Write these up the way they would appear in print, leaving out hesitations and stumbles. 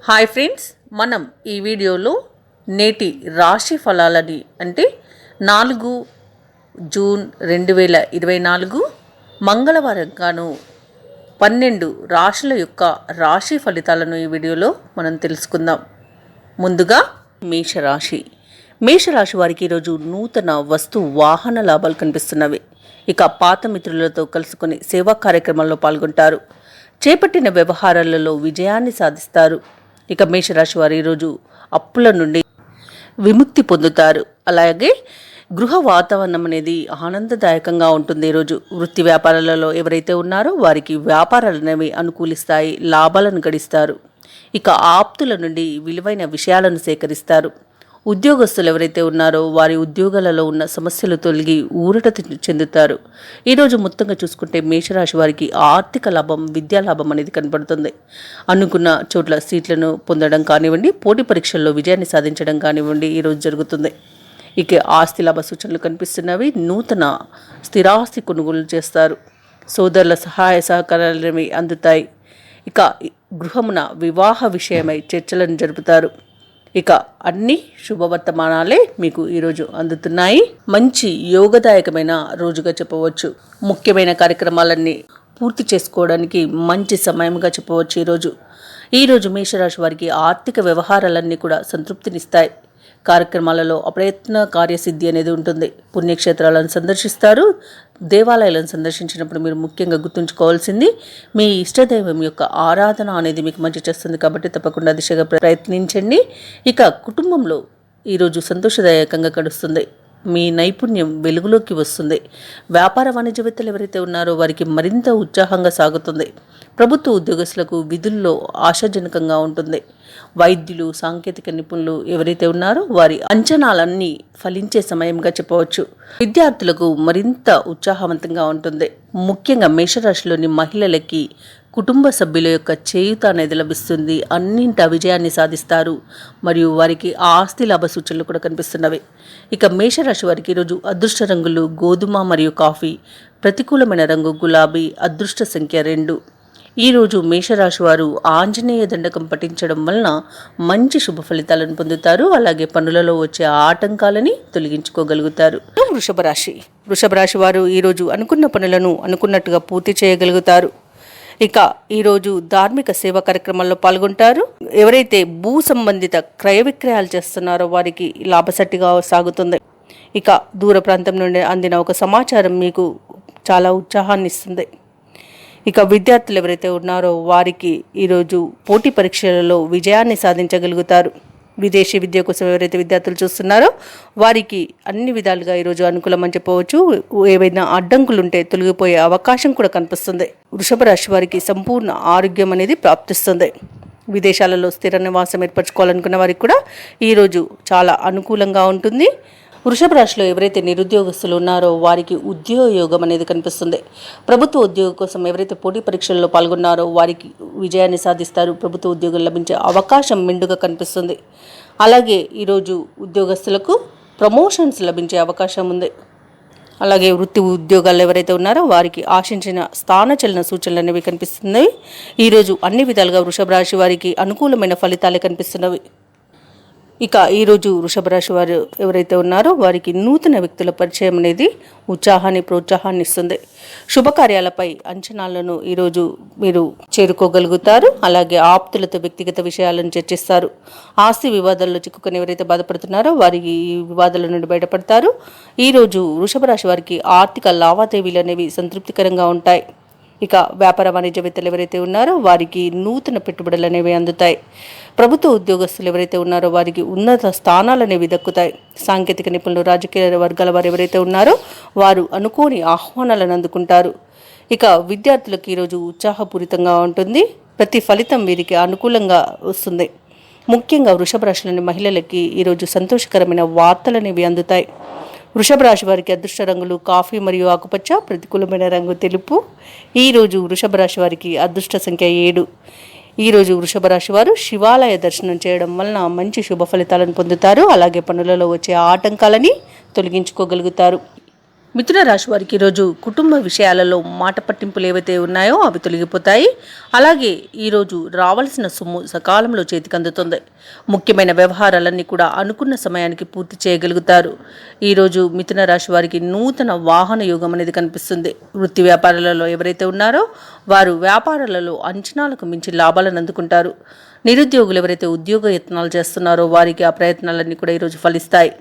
Hi friends, మనం ఈ వీడియోలో నేటి రాశి ఫలాలని అంటే 4 జూన్ 2024 మంగళవారం గాను 12 రాశుల యొక్క రాశి ఫలితాలను ఈ వీడియోలో మనం తెలుసుకుందాం. ముందుగా మేషరాశి. మేషరాశి వారికి ఈరోజు నూతన వస్తు వాహన లాభాలు కనిపిస్తున్నవి. ఇక పాత మిత్రులతో కలుసుకొని సేవా కార్యక్రమాల్లో పాల్గొంటారు. చేపట్టిన వ్యవహారాలలో విజయాన్ని సాధిస్తారు. ఇక మేషరాశి వారు ఈరోజు అప్పుల నుండి విముక్తి పొందుతారు. అలాగే గృహ వాతావరణం అనేది ఆనందదాయకంగా ఉంటుంది. ఈరోజు వృత్తి వ్యాపారాలలో ఎవరైతే ఉన్నారో వారికి వ్యాపారాలు అనేవి అనుకూలిస్తాయి, లాభాలను గడిస్తారు. ఇక ఆప్తుల నుండి విలువైన విషయాలను సేకరిస్తారు. ఉద్యోగస్తులు ఎవరైతే ఉన్నారో వారి ఉద్యోగాలలో ఉన్న సమస్యలు తొలగి ఊరట చెందుతారు. ఈరోజు మొత్తంగా చూసుకుంటే మేషరాశి వారికి ఆర్థిక లాభం, విద్యా లాభం అనేది కనపడుతుంది. అనుకున్న చోట్ల సీట్లను పొందడం కానివ్వండి, పోటీ పరీక్షల్లో విజయాన్ని సాధించడం కానివ్వండి ఈరోజు జరుగుతుంది. ఇక ఆస్తి లాభ సూచనలు కనిపిస్తున్నవి. నూతన స్థిరాస్తి కొనుగోలు చేస్తారు. సోదరుల సహాయ సహకారాలవి అందుతాయి. ఇక గృహమున వివాహ విషయమై చర్చలను జరుపుతారు. ఇక అన్ని శుభవర్తమానాలే మీకు ఈరోజు అందుతున్నాయి. మంచి యోగదాయకమైన రోజుగా చెప్పవచ్చు. ముఖ్యమైన కార్యక్రమాలన్నీ పూర్తి చేసుకోవడానికి మంచి సమయంగా చెప్పవచ్చు. ఈరోజు మేషరాశి వారికి ఆర్థిక వ్యవహారాలన్నీ కూడా సంతృప్తినిస్తాయి. కార్యక్రమాలలో అప్రయత్న కార్యసిద్ధి అనేది ఉంటుంది. పుణ్యక్షేత్రాలను సందర్శిస్తారు. దేవాలయాలను సందర్శించినప్పుడు మీరు ముఖ్యంగా గుర్తుంచుకోవాల్సింది మీ ఇష్టదైవం యొక్క ఆరాధన అనేది మీకు మంచి చేస్తుంది. కాబట్టి తప్పకుండా దిశగా ప్రయత్నించండి. ఇక కుటుంబంలో ఈరోజు సంతోషదాయకంగా గడుస్తుంది. మీ నైపుణ్యం వెలుగులోకి వస్తుంది. వ్యాపార వాణిజ్యవేత్తలు ఎవరైతే ఉన్నారో వారికి మరింత ఉత్సాహంగా సాగుతుంది. ప్రభుత్వ ఉద్యోగస్తులకు విధుల్లో ఆశాజనకంగా ఉంటుంది. వైద్యులు, సాంకేతిక నిపుణులు ఎవరైతే ఉన్నారో వారి అంచనాలన్నీ ఫలించే సమయంగా చెప్పవచ్చు. విద్యార్థులకు మరింత ఉత్సాహవంతంగా ఉంటుంది. ముఖ్యంగా మేషరాశిలోని మహిళలకి కుటుంబ సభ్యుల యొక్క చేయూత అనేది లభిస్తుంది. అన్నింటా విజయాన్ని సాధిస్తారు. మరియు వారికి ఆస్తి లాభ సూచనలు కూడా కనిపిస్తున్నవి. ఇక మేషరాశి వారికి ఈరోజు అదృష్ట రంగులు గోధుమ మరియు కాఫీ. ప్రతికూలమైన రంగు గులాబీ. అదృష్ట సంఖ్య 2. ఈరోజు మేషరాశి వారు ఆంజనేయ దండకం పఠించడం వలన మంచి శుభ ఫలితాలను పొందుతారు. అలాగే పనులలో వచ్చే ఆటంకాలని తొలగించుకోగలుగుతారు. వృషభ రాశి వారు ఈరోజు అనుకున్న పనులను అనుకున్నట్టుగా పూర్తి చేయగలుగుతారు. ఇక ఈరోజు ధార్మిక సేవా కార్యక్రమాల్లో పాల్గొంటారు. ఎవరైతే భూ సంబంధిత క్రయ విక్రయాలు చేస్తున్నారో వారికి లాభసట్టిగా సాగుతుంది. ఇక దూర ప్రాంతం నుండి అందిన ఒక సమాచారం మీకు చాలా ఉత్సాహాన్ని ఇస్తుంది. ఇక విద్యార్థులు ఎవరైతే ఉన్నారో వారికి ఈరోజు పోటీ పరీక్షలలో విజయాన్ని సాధించగలుగుతారు. విదేశీ విద్య కోసం ఎవరైతే విద్యార్థులు చూస్తున్నారో వారికి అన్ని విధాలుగా ఈరోజు అనుకూలమని చెప్పవచ్చు. ఏవైనా అడ్డంకులు ఉంటే తొలగిపోయే అవకాశం కూడా కనిపిస్తుంది. వృషభ రాశి వారికి సంపూర్ణ ఆరోగ్యం అనేది ప్రాప్తిస్తుంది. విదేశాలలో స్థిర నివాసం ఏర్పరచుకోవాలనుకున్న వారికి కూడా ఈరోజు చాలా అనుకూలంగా ఉంటుంది. వృషభ రాశిలో ఎవరైతే నిరుద్యోగస్తులు ఉన్నారో వారికి ఉద్యోగ యోగం అనేది కనిపిస్తుంది. ప్రభుత్వ ఉద్యోగం కోసం ఎవరైతే పోటీ పరీక్షల్లో పాల్గొన్నారో వారికి విజయాన్ని సాధిస్తారు. ప్రభుత్వ ఉద్యోగం లభించే అవకాశం మెండుగా కనిపిస్తుంది. అలాగే ఈరోజు ఉద్యోగస్తులకు ప్రమోషన్స్ లభించే అవకాశం ఉంది. అలాగే వృత్తి ఉద్యోగాలు ఎవరైతే ఉన్నారో వారికి ఆశించిన స్థానచలన సూచనలు అనేవి కనిపిస్తున్నాయి. ఈరోజు అన్ని విధాలుగా వృషభ రాశి వారికి అనుకూలమైన ఫలితాలే కనిపిస్తున్నవి. ఇక ఈరోజు వృషభ రాశి వారు ఎవరైతే ఉన్నారో వారికి నూతన వ్యక్తుల పరిచయం అనేది ఉత్సాహాన్ని, ప్రోత్సాహాన్ని ఇస్తుంది. శుభకార్యాలపై అంచనాలను ఈరోజు మీరు చేరుకోగలుగుతారు. అలాగే ఆప్తులతో వ్యక్తిగత విషయాలను చర్చిస్తారు. ఆస్తి వివాదాల్లో చిక్కుకొని ఎవరైతే బాధపడుతున్నారో వారికి ఈ వివాదాల నుండి బయటపడతారు. ఈరోజు వృషభ రాశి వారికి ఆర్థిక లావాదేవీలు అనేవి సంతృప్తికరంగా ఉంటాయి. ఇక వ్యాపార వాణిజ్యవేత్తలు ఎవరైతే ఉన్నారో వారికి నూతన పెట్టుబడులు అనేవి అందుతాయి. ప్రభుత్వ ఉద్యోగస్తులు ఎవరైతే ఉన్నారో వారికి ఉన్నత స్థానాలు అనేవి దక్కుతాయి. సాంకేతిక నిపుణులు, రాజకీయ వర్గాల వారు ఎవరైతే ఉన్నారో వారు అనుకోని ఆహ్వానాలను అందుకుంటారు. ఇక విద్యార్థులకు ఈరోజు ఉత్సాహపూరితంగా ఉంటుంది. ప్రతి ఫలితం వీరికి అనుకూలంగా వస్తుంది. ముఖ్యంగా వృషభ రాశిలోని మహిళలకి ఈరోజు సంతోషకరమైన వార్తలు అనేవి అందుతాయి. వృషభ రాశి వారికి అదృష్ట రంగులు కాఫీ మరియు ఆకుపచ్చ. ప్రతికూలమైన రంగు తెలుపు. ఈరోజు వృషభ రాశి వారికి అదృష్ట సంఖ్య 7. ఈరోజు వృషభ రాశి వారు శివాలయ దర్శనం చేయడం వలన మంచి శుభ ఫలితాలను పొందుతారు. అలాగే పనులలో వచ్చే ఆటంకాలని తొలగించుకోగలుగుతారు. మిథున రాశి వారికి ఈరోజు కుటుంబ విషయాలలో మాట పట్టింపులు ఏవైతే ఉన్నాయో అవి తొలగిపోతాయి. అలాగే ఈరోజు రావాల్సిన సొమ్ము సకాలంలో చేతికి అందుతుంది. ముఖ్యమైన వ్యవహారాలన్నీ కూడా అనుకున్న సమయానికి పూర్తి చేయగలుగుతారు. ఈరోజు మిథున రాశి వారికి నూతన వాహన యోగం అనేది కనిపిస్తుంది. వృత్తి వ్యాపారాలలో ఎవరైతే ఉన్నారో వారు వ్యాపారాలలో అంచనాలకు మించి లాభాలను అందుకుంటారు. నిరుద్యోగులు ఎవరైతే ఉద్యోగ యత్నాలు చేస్తున్నారో వారికి ఆ ప్రయత్నాలన్నీ కూడా ఈరోజు ఫలిస్తాయి.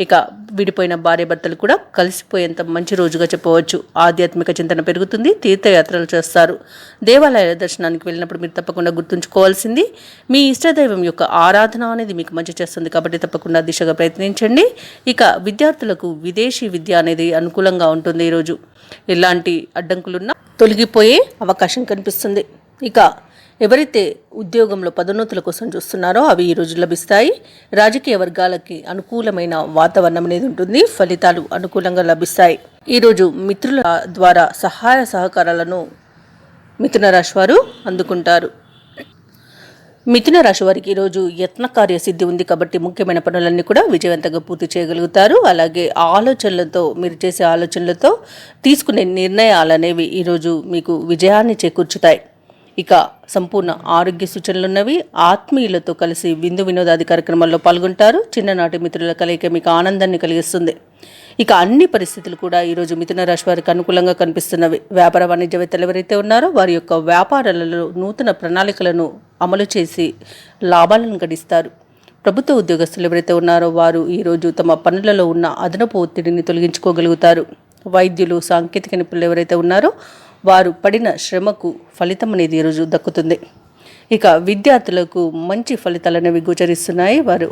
ఇక విడిపోయిన భార్యాభర్తలు కూడా కలిసిపోయేంత మంచి రోజుగా చెప్పవచ్చు. ఆధ్యాత్మిక చింతన పెరుగుతుంది. తీర్థయాత్రలు చేస్తారు. దేవాలయాల దర్శనానికి వెళ్ళినప్పుడు మీరు తప్పకుండా గుర్తుంచుకోవాల్సింది మీ ఇష్టదైవం యొక్క ఆరాధన అనేది మీకు మంచి చేస్తుంది కాబట్టి తప్పకుండా దిశగా ప్రయత్నించండి. ఇక విద్యార్థులకు విదేశీ విద్య అనేది అనుకూలంగా ఉంటుంది. ఈరోజు ఎలాంటి అడ్డంకులున్నా తొలగిపోయే అవకాశం కనిపిస్తుంది. ఇక ఎవరైతే ఉద్యోగంలో పదోన్నతుల కోసం చూస్తున్నారో అవి ఈరోజు లభిస్తాయి. రాజకీయ వర్గాలకి అనుకూలమైన వాతావరణం అనేది ఉంటుంది. ఫలితాలు అనుకూలంగా లభిస్తాయి. ఈరోజు మిత్రుల ద్వారా సహాయ సహకారాలను మిథున రాశి వారు అందుకుంటారు. మిథున రాశి వారికి ఈరోజు యత్న కార్యసిద్ధి ఉంది కాబట్టి ముఖ్యమైన పనులన్నీ కూడా విజయవంతంగా పూర్తి చేయగలుగుతారు. అలాగే మీరు చేసే ఆలోచనలతో తీసుకునే నిర్ణయాలు అనేవి ఈరోజు మీకు విజయాన్ని చేకూర్చుతాయి. ఇక సంపూర్ణ ఆరోగ్య సూచనలున్నవి. ఆత్మీయులతో కలిసి విందు వినోదాది కార్యక్రమాల్లో పాల్గొంటారు. చిన్ననాటి మిత్రుల కలయిక మీకు ఆనందాన్ని కలిగిస్తుంది. ఇక అన్ని పరిస్థితులు కూడా ఈరోజు మిథున రాశి వారికి అనుకూలంగా కనిపిస్తున్నవి. వ్యాపార వాణిజ్యవేత్తలు ఎవరైతే ఉన్నారో వారి యొక్క వ్యాపారాలలో నూతన ప్రణాళికలను అమలు చేసి లాభాలను గడిస్తారు. ప్రభుత్వ ఉద్యోగస్తులు ఎవరైతే ఉన్నారో వారు ఈరోజు తమ పనులలో ఉన్న అదనపు ఒత్తిడిని తొలగించుకోగలుగుతారు. వైద్యులు, సాంకేతిక నిపుణులు ఎవరైతే ఉన్నారో వారు పడిన శ్రమకు ఫలితం అనేది ఈరోజు దక్కుతుంది. ఇక విద్యార్థులకు మంచి ఫలితాలు అనేవి గోచరిస్తున్నాయి. వారు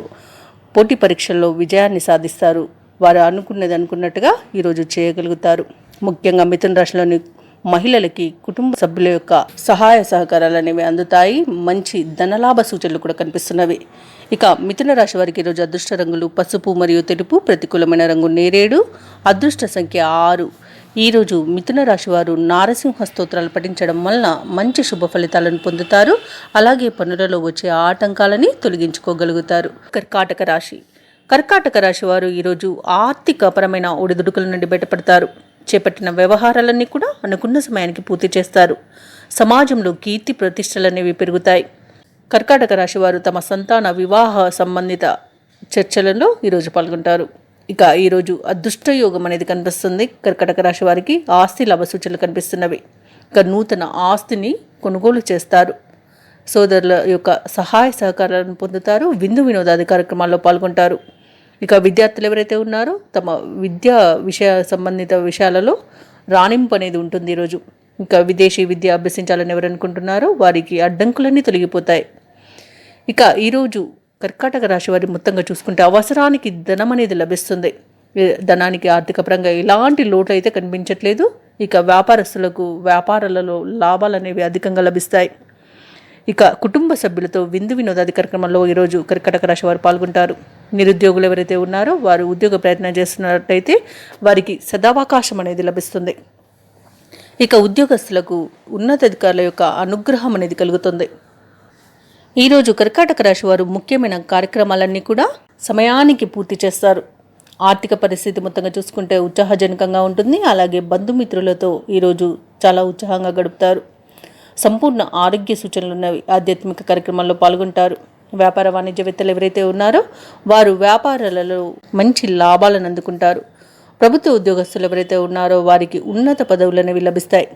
పోటీ పరీక్షల్లో విజయాన్ని సాధిస్తారు. వారు అనుకున్నట్టుగా ఈరోజు చేయగలుగుతారు. ముఖ్యంగా మిథున రాశిలోని మహిళలకి కుటుంబ సభ్యుల యొక్క సహాయ సహకారాలు అనేవి అందుతాయి. మంచి ధనలాభ సూచనలు కూడా కనిపిస్తున్నవి. ఇక మిథున రాశి వారికి ఈరోజు అదృష్ట రంగులు పసుపు మరియు తెలుపు. ప్రతికూలమైన రంగు నేరేడు. అదృష్ట సంఖ్య 6. ఈరోజు మిథున రాశి వారు నారసింహ స్తోత్రాలు పఠించడం వలన మంచి శుభ ఫలితాలను పొందుతారు. అలాగే పనులలో వచ్చే ఆటంకాలని తొలగించుకోగలుగుతారు. కర్కాటక రాశి వారు ఈరోజు ఆర్థికపరమైన ఒడిదుడుకుల నుండి బయటపడతారు. చేపట్టిన వ్యవహారాలన్నీ కూడా అనుకున్న సమయానికి పూర్తి చేస్తారు. సమాజంలో కీర్తి ప్రతిష్టలు అనేవి పెరుగుతాయి. కర్కాటక రాశి వారు తమ సంతాన వివాహ సంబంధిత చర్చలలో ఈరోజు పాల్గొంటారు. ఇక ఈరోజు అదృష్ట యోగం అనేది కనిపిస్తుంది. కర్కాటక రాశి వారికి ఆస్తి లాభ సూచనలు కనిపిస్తున్నవి. ఇక నూతన ఆస్తిని కొనుగోలు చేస్తారు. సోదరుల యొక్క సహాయ సహకారాలను పొందుతారు. విందు వినోదాది కార్యక్రమాల్లో పాల్గొంటారు. ఇక విద్యార్థులు ఎవరైతే ఉన్నారో తమ విద్యా సంబంధిత విషయాలలో రాణింపు అనేది ఉంటుంది ఈరోజు. ఇంకా విదేశీ విద్య అభ్యసించాలని ఎవరు అనుకుంటున్నారో వారికి అడ్డంకులన్నీ తొలగిపోతాయి. ఇక ఈరోజు కర్కాటక రాశి వారి మొత్తంగా చూసుకుంటే అవసరానికి ధనం అనేది లభిస్తుంది. ధనానికి ఆర్థిక పరంగా ఎలాంటి లోటు అయితే కనిపించట్లేదు. ఇక వ్యాపారస్తులకు వ్యాపారాలలో లాభాలు అనేవి అధికంగా లభిస్తాయి. ఇక కుటుంబ సభ్యులతో విందు వినోదాది కార్యక్రమంలో ఈరోజు కర్కాటక రాశి వారు పాల్గొంటారు. నిరుద్యోగులు ఎవరైతే ఉన్నారో వారు ఉద్యోగ ప్రయత్నం చేస్తున్నట్టయితే వారికి సదావకాశం అనేది లభిస్తుంది. ఇక ఉద్యోగస్తులకు ఉన్నతాధికారుల యొక్క అనుగ్రహం అనేది కలుగుతుంది. ఈరోజు కర్కాటక రాశి వారు ముఖ్యమైన కార్యక్రమాలన్నీ కూడా సమయానికి పూర్తి చేస్తారు. ఆర్థిక పరిస్థితి మొత్తంగా చూసుకుంటే ఉత్సాహజనకంగా ఉంటుంది. అలాగే బంధుమిత్రులతో ఈరోజు చాలా ఉత్సాహంగా గడుపుతారు. సంపూర్ణ ఆరోగ్య సూచనలు ఉన్నవి. ఆధ్యాత్మిక కార్యక్రమాల్లో పాల్గొంటారు. వ్యాపార వాణిజ్యవేత్తలు ఎవరైతే ఉన్నారో వారు వ్యాపారాలలో మంచి లాభాలను అందుకుంటారు. ప్రభుత్వ ఉద్యోగస్తులు ఎవరైతే ఉన్నారో వారికి ఉన్నత పదవులు అనేవి లభిస్తాయి.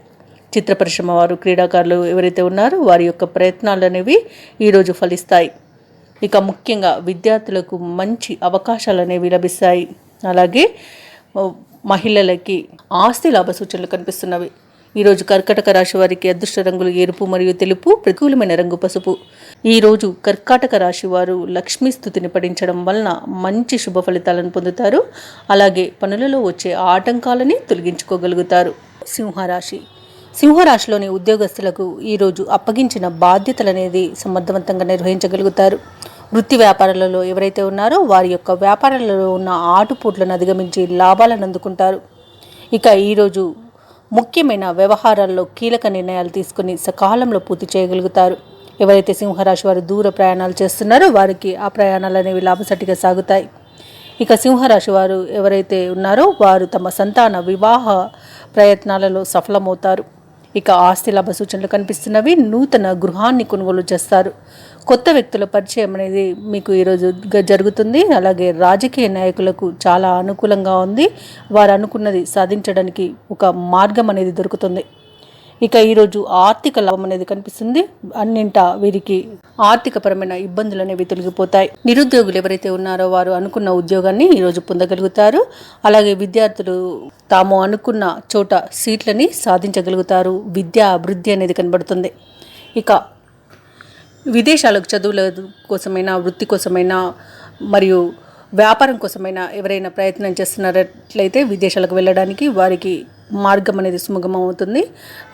చిత్ర పరిశ్రమ వారు, క్రీడాకారులు ఎవరైతే ఉన్నారో వారి యొక్క ప్రయత్నాలు అనేవి ఈరోజు ఫలిస్తాయి. ఇక ముఖ్యంగా విద్యార్థులకు మంచి అవకాశాలు అనేవి లభిస్తాయి. అలాగే మహిళలకి ఆస్తి లాభ సూచనలు కనిపిస్తున్నవి. ఈరోజు కర్కాటక రాశి వారికి అదృష్ట రంగులు ఎరుపు మరియు తెలుపు. ప్రతికూలమైన రంగు పసుపు. ఈరోజు కర్కాటక రాశి వారు లక్ష్మీ స్తుతిని పఠించడం వలన మంచి శుభ ఫలితాలను పొందుతారు. అలాగే పనులలో వచ్చే ఆటంకాలని తొలగించుకోగలుగుతారు. సింహరాశిలోని ఉద్యోగస్తులకు ఈరోజు అప్పగించిన బాధ్యతలు అనేది సమర్థవంతంగా నిర్వహించగలుగుతారు. వృత్తి వ్యాపారాలలో ఎవరైతే ఉన్నారో వారి యొక్క వ్యాపారాలలో ఉన్న ఆటుపోట్లను అధిగమించి లాభాలను అందుకుంటారు. ఇక ఈరోజు ముఖ్యమైన వ్యవహారాల్లో కీలక నిర్ణయాలు తీసుకుని సకాలంలో పూర్తి చేయగలుగుతారు. ఎవరైతే సింహరాశి వారు దూర ప్రయాణాలు చేస్తున్నారో వారికి ఆ ప్రయాణాలు అనేవి లాభసాటిగా సాగుతాయి. ఇక సింహరాశి వారు ఎవరైతే ఉన్నారో వారు తమ సంతాన వివాహ ప్రయత్నాలలో సఫలమవుతారు. ఇక ఆస్తి లాభ సూచనలు కనిపిస్తున్నవి. నూతన గృహాన్ని కొనుగోలు చేస్తారు. కొత్త వ్యక్తుల పరిచయం అనేది మీకు ఈరోజు జరుగుతుంది. అలాగే రాజకీయ నాయకులకు చాలా అనుకూలంగా ఉంది. వారు అనుకున్నది సాధించడానికి ఒక మార్గం అనేది దొరుకుతుంది. ఇక ఈరోజు ఆర్థిక లాభం అనేది కనిపిస్తుంది. అన్నింటా వీరికి ఆర్థికపరమైన ఇబ్బందులు అనేవి తొలగిపోతాయి. నిరుద్యోగులు ఎవరైతే ఉన్నారో వారు అనుకున్న ఉద్యోగాన్ని ఈరోజు పొందగలుగుతారు. అలాగే విద్యార్థులు తాము అనుకున్న చోట సీట్లని సాధించగలుగుతారు. విద్యా అభివృద్ధి అనేది కనబడుతుంది. ఇక విదేశాలకు చదువుల కోసమైనా, వృత్తి కోసమైనా మరియు వ్యాపారం కోసమైనా ఎవరైనా ప్రయత్నం చేస్తున్నట్లయితే విదేశాలకు వెళ్ళడానికి వారికి మార్గం అనేది సుముఖం అవుతుంది.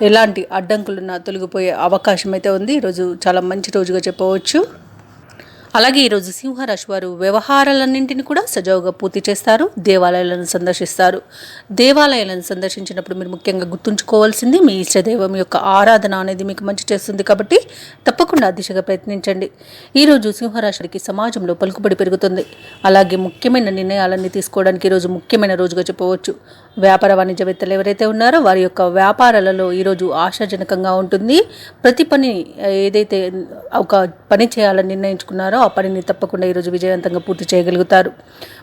ఎలాంటి అడ్డంకులున్నా తొలగిపోయే అవకాశం అయితే ఉంది. ఈరోజు చాలా మంచి రోజుగా చెప్పవచ్చు. అలాగే ఈరోజు సింహరాశి వారు వ్యవహారాలన్నింటినీ కూడా సజావుగా పూర్తి చేస్తారు. దేవాలయాలను సందర్శిస్తారు. దేవాలయాలను సందర్శించినప్పుడు మీరు ముఖ్యంగా గుర్తుంచుకోవాల్సింది మీ ఇష్టదైవం యొక్క ఆరాధన అనేది మీకు మంచి చేస్తుంది. కాబట్టి తప్పకుండా దిశగా ప్రయత్నించండి. ఈరోజు సింహరాశికి సమాజంలో పలుకుబడి పెరుగుతుంది. అలాగే ముఖ్యమైన నిర్ణయాలన్నీ తీసుకోవడానికి ఈరోజు ముఖ్యమైన రోజుగా చెప్పవచ్చు. వ్యాపార వాణిజ్యవేత్తలు ఎవరైతే ఉన్నారో వారి యొక్క వ్యాపారాలలో ఈరోజు ఆశాజనకంగా ఉంటుంది. ప్రతి పని ఏదైతే ఒక పని చేయాలని నిర్ణయించుకున్నారో ఆ పనిని తప్పకుండా ఈరోజు విజయవంతంగా పూర్తి చేయగలుగుతారు.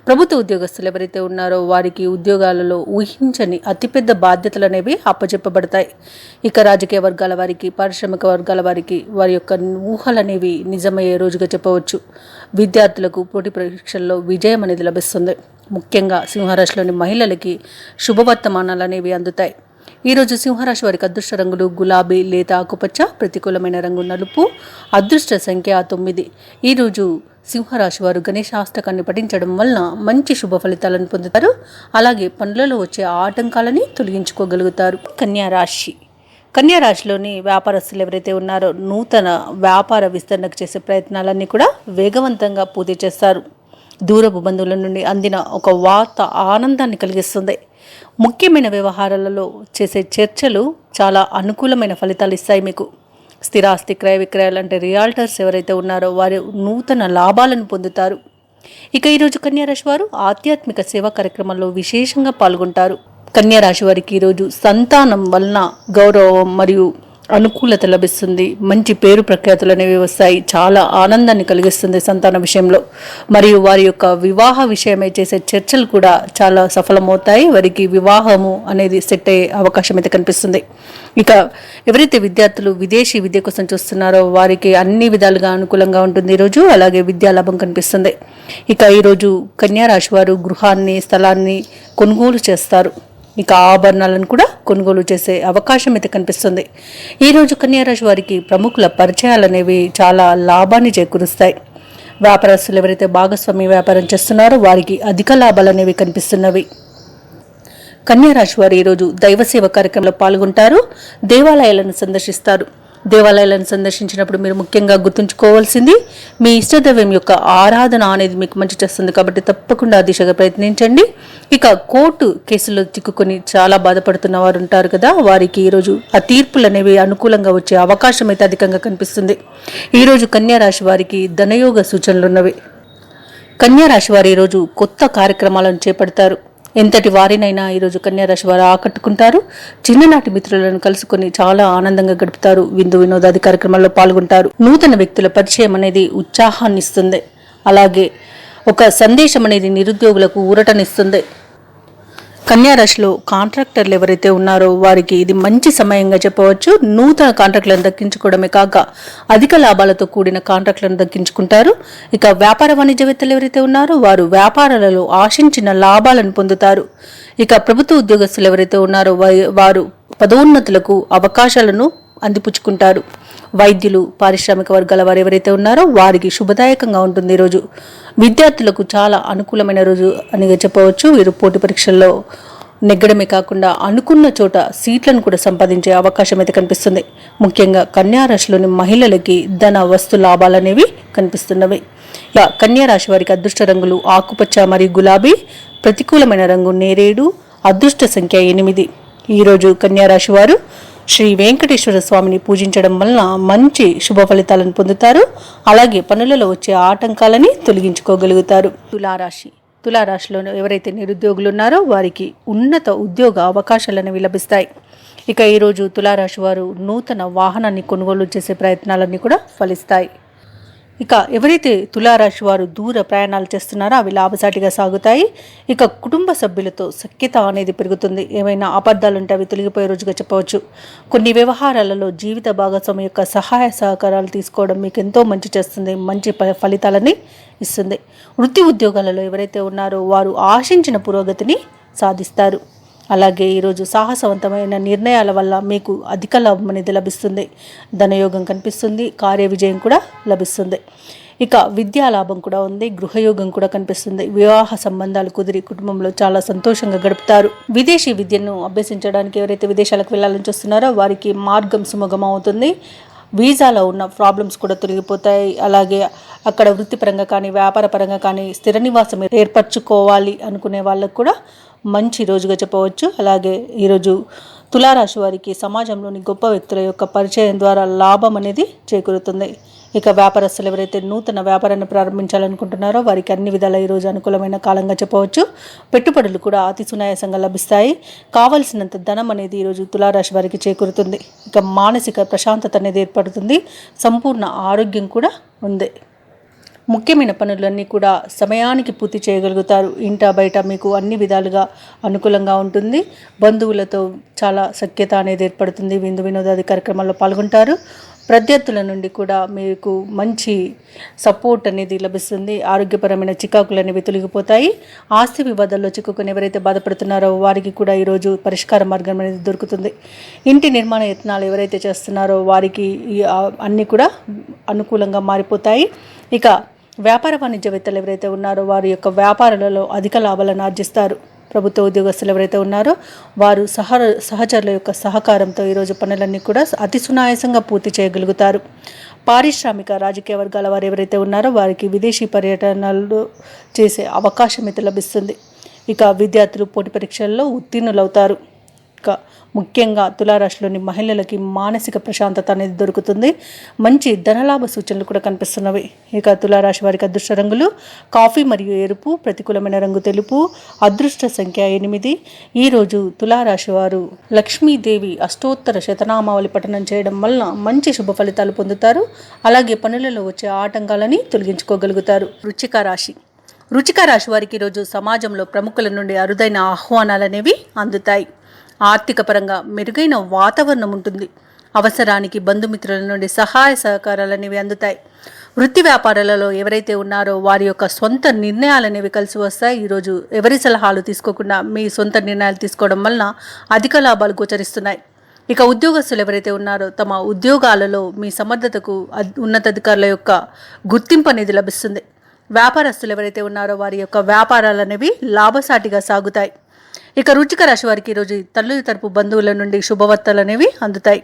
ప్రభుత్వ ఉద్యోగస్తులు ఎవరైతే ఉన్నారో వారికి ఉద్యోగాలలో ఊహించని అతిపెద్ద బాధ్యతలు అనేవి అప్పచెప్పబడతాయి. ఇక రాజకీయ వర్గాల వారికి, పారిశ్రామిక వర్గాల వారికి వారి యొక్క ఊహలు అనేవి నిజమయ్యే రోజుగా చెప్పవచ్చు. విద్యార్థులకు పోటీ పరీక్షల్లో విజయం అనేది లభిస్తుంది. ముఖ్యంగా సింహరాశిలోని మహిళలకి శుభవర్తమానాలు అనేవి అందుతాయి. ఈరోజు సింహరాశి వారికి అదృష్ట రంగులు గులాబీ, లేత ఆకుపచ్చ, ప్రతికూలమైన రంగు నలుపు, అదృష్ట సంఖ్య 9. ఈరోజు సింహరాశి వారు గణేశాష్టకాన్ని పఠించడం వలన మంచి శుభ ఫలితాలను పొందుతారు. అలాగే పనులలో వచ్చే ఆటంకాలని తొలగించుకోగలుగుతారు. కన్యా రాశిలోని వ్యాపారస్తులు ఎవరైతే ఉన్నారో నూతన వ్యాపార విస్తరణకు చేసే ప్రయత్నాలన్నీ కూడా వేగవంతంగా పూర్తి చేస్తారు. దూరపు బంధువుల నుండి అందిన ఒక వార్త ఆనందాన్ని కలిగిస్తుంది. ముఖ్యమైన వ్యవహారాలలో చేసే చర్చలు చాలా అనుకూలమైన ఫలితాలు ఇస్తాయి మీకు. స్థిరాస్తి క్రయ విక్రయాలు అంటే రియాల్టర్స్ ఎవరైతే ఉన్నారో వారు నూతన లాభాలను పొందుతారు. ఇక ఈరోజు కన్యారాశి వారు ఆధ్యాత్మిక సేవా కార్యక్రమాల్లో విశేషంగా పాల్గొంటారు. కన్యారాశి వారికి ఈరోజు సంతానం వలన గౌరవం మరియు అనుకూలత లభిస్తుంది. మంచి పేరు ప్రఖ్యాతులు అనేవి వస్తాయి. చాలా ఆనందాన్ని కలిగిస్తుంది సంతాన విషయంలో. మరియు వారి యొక్క వివాహ విషయమై చేసే చర్చలు కూడా చాలా సఫలమవుతాయి. వారికి వివాహము అనేది సెట్ అయ్యే అవకాశం అయితే కనిపిస్తుంది. ఇక ఎవరైతే విద్యార్థులు విదేశీ విద్య కోసం చూస్తున్నారో వారికి అన్ని విధాలుగా అనుకూలంగా ఉంటుంది ఈరోజు. అలాగే విద్యాలాభం కనిపిస్తుంది. ఇక ఈరోజు కన్యారాశి వారు గృహాన్ని, స్థలాన్ని కొనుగోలు చేస్తారు. ఇక ఆభరణాలను కూడా కొనుగోలు చేసే అవకాశం అయితే కనిపిస్తుంది. ఈరోజు కన్యారాశి వారికి ప్రముఖుల పరిచయాలు అనేవి చాలా లాభాన్ని చేకూరుస్తాయి. వ్యాపారస్తులు ఎవరైతే భాగస్వామి వ్యాపారం చేస్తున్నారో వారికి అధిక లాభాలు అనేవి కనిపిస్తున్నవి. కన్యారాశి వారు ఈరోజు దైవసేవ కార్యక్రమంలో పాల్గొంటారు. దేవాలయాలను సందర్శిస్తారు. దేవాలయాలను సందర్శించినప్పుడు మీరు ముఖ్యంగా గుర్తుంచుకోవాల్సింది మీ ఇష్టదైవం యొక్క ఆరాధన అనేది మీకు మంచి చేస్తుంది. కాబట్టి తప్పకుండా ఆ దిశగా ప్రయత్నించండి. ఇక కోర్టు కేసులో చిక్కుకొని చాలా బాధపడుతున్న వారు ఉంటారు కదా, వారికి ఈరోజు ఆ తీర్పులు అనేవి అనుకూలంగా వచ్చే అవకాశం అయితే అధికంగా కనిపిస్తుంది. ఈరోజు కన్యారాశి వారికి ధనయోగ సూచనలు ఉన్నవి. కన్యారాశి వారు ఈరోజు కొత్త కార్యక్రమాలను చేపడతారు. ఎంతటి వారినైనా ఈరోజు కన్యారాశి వారు ఆకట్టుకుంటారు. చిన్ననాటి మిత్రులను కలుసుకొని చాలా ఆనందంగా గడుపుతారు. విందు వినోదాది కార్యక్రమాల్లో పాల్గొంటారు. నూతన వ్యక్తుల పరిచయం అనేది ఉత్సాహాన్ని ఇస్తుంది. అలాగే ఒక సందేశం అనేది నిరుద్యోగులకు ఊరటనిస్తుంది. కన్యారాశిలో కాంట్రాక్టర్లు ఎవరైతే ఉన్నారో వారికి ఇది మంచి సమయంగా చెప్పవచ్చు. నూతన కాంట్రాక్టులను దక్కించుకోవడమే కాక అధిక లాభాలతో కూడిన కాంట్రాక్టులను దక్కించుకుంటారు. ఇక వ్యాపార వాణిజ్యవేత్తలు ఎవరైతే ఉన్నారో వారు వ్యాపారాలలో ఆశించిన లాభాలను పొందుతారు. ఇక ప్రభుత్వ ఉద్యోగస్తులు ఎవరైతే ఉన్నారో వారు పదోన్నతులకు అవకాశాలను అందిపుచ్చుకుంటారు. వైద్యులు, పారిశ్రామిక వర్గాల వారు ఎవరైతే ఉన్నారో వారికి శుభదాయకంగా ఉంటుంది ఈరోజు. విద్యార్థులకు చాలా అనుకూలమైన రోజు అని చెప్పవచ్చు. వీరు పోటీ పరీక్షల్లో నెగ్గడమే కాకుండా అనుకున్న చోట సీట్లను కూడా సంపాదించే అవకాశం అయితే కనిపిస్తుంది. ముఖ్యంగా కన్యారాశిలోని మహిళలకి ధన వస్తు లాభాలు అనేవి కనిపిస్తున్నవి. ఇలా కన్యారాశి వారికి అదృష్ట రంగులు ఆకుపచ్చ మరియు గులాబీ, ప్రతికూలమైన రంగు నేరేడు, అదృష్ట సంఖ్య 8. ఈరోజు కన్యారాశి వారు శ్రీ వెంకటేశ్వర స్వామిని పూజించడం వలన మంచి శుభ ఫలితాలను పొందుతారు. అలాగే పనులలో వచ్చే ఆటంకాలని తొలగించుకోగలుగుతారు. తులారాశిలో ఎవరైతే నిరుద్యోగులు ఉన్నారో వారికి ఉన్నత ఉద్యోగ అవకాశాలు అనేవి లభిస్తాయి. ఇక ఈరోజు తులారాశి వారు నూతన వాహనాన్ని కొనుగోలు చేసే ప్రయత్నాలన్నీ కూడా ఫలిస్తాయి. ఇక ఎవరైతే తులారాశి వారు దూర ప్రయాణాలు చేస్తున్నారో అవి లాభసాటిగా సాగుతాయి. ఇక కుటుంబ సభ్యులతో సఖ్యత అనేది పెరుగుతుంది. ఏమైనా అబద్ధాలు ఉంటే అవి తొలగిపోయే రోజుగా చెప్పవచ్చు. కొన్ని వ్యవహారాలలో జీవిత భాగస్వామి యొక్క సహాయ సహకారాలు తీసుకోవడం మీకు ఎంతో మంచి చేస్తుంది, మంచి ఫలితాలని ఇస్తుంది. వృత్తి ఉద్యోగాలలో ఎవరైతే ఉన్నారో వారు ఆశించిన పురోగతిని సాధిస్తారు. అలాగే ఈరోజు సాహసవంతమైన నిర్ణయాల వల్ల మీకు అధిక లాభం అనేది లభిస్తుంది. ధనయోగం కనిపిస్తుంది, కార్య విజయం కూడా లభిస్తుంది. ఇక విద్యా లాభం కూడా ఉంది, గృహయోగం కూడా కనిపిస్తుంది. వివాహ సంబంధాలు కుదిరి కుటుంబంలో చాలా సంతోషంగా గడుపుతారు. విదేశీ విద్యను అభ్యసించడానికి ఎవరైతే విదేశాలకు వెళ్ళాలని చూస్తున్నారో వారికి మార్గం సుమగం అవుతుంది. వీసాలో ఉన్న ప్రాబ్లమ్స్ కూడా తొలగిపోతాయి. అలాగే అక్కడ వృత్తిపరంగా కానీ వ్యాపార పరంగా కానీ స్థిర నివాసం ఏర్పరచుకోవాలి అనుకునే వాళ్ళకు కూడా మంచి రోజుగా చెప్పవచ్చు. అలాగే ఈరోజు తులారాశి వారికి సమాజంలోని గొప్ప వ్యక్తుల యొక్క పరిచయం ద్వారా లాభం అనేది చేకూరుతుంది. ఇక వ్యాపారస్తులు ఎవరైతే నూతన వ్యాపారాన్ని ప్రారంభించాలనుకుంటున్నారో వారికి అన్ని విధాల ఈరోజు అనుకూలమైన కాలంగా చెప్పవచ్చు. పెట్టుబడులు కూడా అతి సునాయాసంగా లభిస్తాయి. కావలసినంత ధనం అనేది ఈరోజు తులారాశి వారికి చేకూరుతుంది. ఇక మానసిక ప్రశాంతత అనేది ఏర్పడుతుంది. సంపూర్ణ ఆరోగ్యం కూడా ఉంది. ముఖ్యమైన పనులన్నీ కూడా సమయానికి పూర్తి చేయగలుగుతారు. ఇంట బయట మీకు అన్ని విధాలుగా అనుకూలంగా ఉంటుంది. బంధువులతో చాలా సఖ్యత అనేది ఏర్పడుతుంది. విందు వినోదాది కార్యక్రమాల్లో పాల్గొంటారు. ప్రత్యర్థుల నుండి కూడా మీకు మంచి సపోర్ట్ అనేది లభిస్తుంది. ఆరోగ్యపరమైన చికాకులు అనేవి తొలగిపోతాయి. ఆస్తి వివాదాల్లో చిక్కుకొని ఎవరైతే బాధపడుతున్నారో వారికి కూడా ఈరోజు పరిష్కార మార్గం అనేది దొరుకుతుంది. ఇంటి నిర్మాణ యత్నాలు ఎవరైతే చేస్తున్నారో వారికి అన్నీ కూడా అనుకూలంగా మారిపోతాయి. ఇక వ్యాపార వాణిజ్యవేత్తలు ఎవరైతే ఉన్నారో వారి యొక్క వ్యాపారాలలో అధిక లాభాలను ఆర్జిస్తారు. ప్రభుత్వ ఉద్యోగస్తులు ఎవరైతే ఉన్నారో వారు సహచరుల యొక్క సహకారంతో ఈరోజు పనులన్నీ కూడా అతి సునాయాసంగా పూర్తి చేయగలుగుతారు. పారిశ్రామిక రాజకీయ వర్గాల వారు ఎవరైతే ఉన్నారో వారికి విదేశీ పర్యటనలు చేసే అవకాశం అయితే లభిస్తుంది. ఇక విద్యార్థులు పోటీ పరీక్షల్లో ఉత్తీర్ణులవుతారు. ఇక ముఖ్యంగా తులారాశిలోని మహిళలకి మానసిక ప్రశాంతత అనేది దొరుకుతుంది. మంచి ధనలాభ సూచనలు కూడా కనిపిస్తున్నవి. ఇక తులారాశి వారికి అదృష్ట రంగులు కాఫీ మరియు ఎరుపు, ప్రతికూలమైన రంగు తెలుపు, అదృష్ట సంఖ్య 8. ఈరోజు తులారాశి వారు లక్ష్మీదేవి అష్టోత్తర శతనామావళి పఠనం చేయడం వలన మంచి శుభ ఫలితాలు పొందుతారు. అలాగే పనులలో వచ్చే ఆటంకాలని తొలగించుకోగలుగుతారు. వృశ్చిక రాశి వారికి ఈరోజు సమాజంలో ప్రముఖుల నుండి అరుదైన ఆహ్వానాలు అనేవి అందుతాయి. ఆర్థిక పరంగా మెరుగైన వాతావరణం ఉంటుంది. అవసరానికి బంధుమిత్రుల నుండి సహాయ సహకారాలు అనేవి అందుతాయి. వృత్తి వ్యాపారాలలో ఎవరైతే ఉన్నారో వారి యొక్క సొంత నిర్ణయాలు అనేవి కలిసి వస్తాయి. ఈరోజు ఎవరి సలహాలు తీసుకోకుండా మీ సొంత నిర్ణయాలు తీసుకోవడం వలన అధిక లాభాలు గోచరిస్తున్నాయి. ఇక ఉద్యోగస్తులు ఎవరైతే ఉన్నారో తమ ఉద్యోగాలలో మీ సమర్థతకు ఉన్నతాధికారుల యొక్క గుర్తింపు అనేది లభిస్తుంది. వ్యాపారస్తులు ఎవరైతే ఉన్నారో వారి యొక్క వ్యాపారాలు అనేవి లాభసాటిగా సాగుతాయి. ఇక వృశ్చిక రాశి వారికి ఈరోజు తల్లుల తరపు బంధువుల నుండి శుభవార్తలు అనేవి అందుతాయి.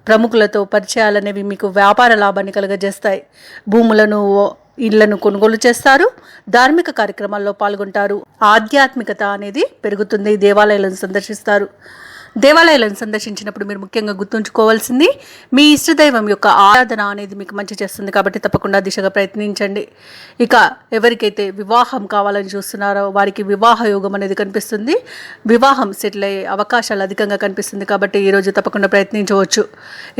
ప్రముఖులతో పరిచయాలు అనేవి మీకు వ్యాపార లాభాన్ని కలుగజేస్తాయి. భూములను ఇళ్లను కొనుగోలు చేస్తారు. ధార్మిక కార్యక్రమాల్లో పాల్గొంటారు. ఆధ్యాత్మికత అనేది పెరుగుతుంది. దేవాలయాలను సందర్శిస్తారు. దేవాలయాలను సందర్శించినప్పుడు మీరు ముఖ్యంగా గుర్తుంచుకోవాల్సింది మీ ఇష్టదైవం యొక్క ఆరాధన అనేది మీకు మంచి చేస్తుంది. కాబట్టి తప్పకుండా దిశగా ప్రయత్నించండి. ఇక ఎవరికైతే వివాహం కావాలని చూస్తున్నారో వారికి వివాహ యోగం అనేది కనిపిస్తుంది. వివాహం సెటిల్ అయ్యే అవకాశాలు అధికంగా కనిపిస్తుంది. కాబట్టి ఈరోజు తప్పకుండా ప్రయత్నించవచ్చు.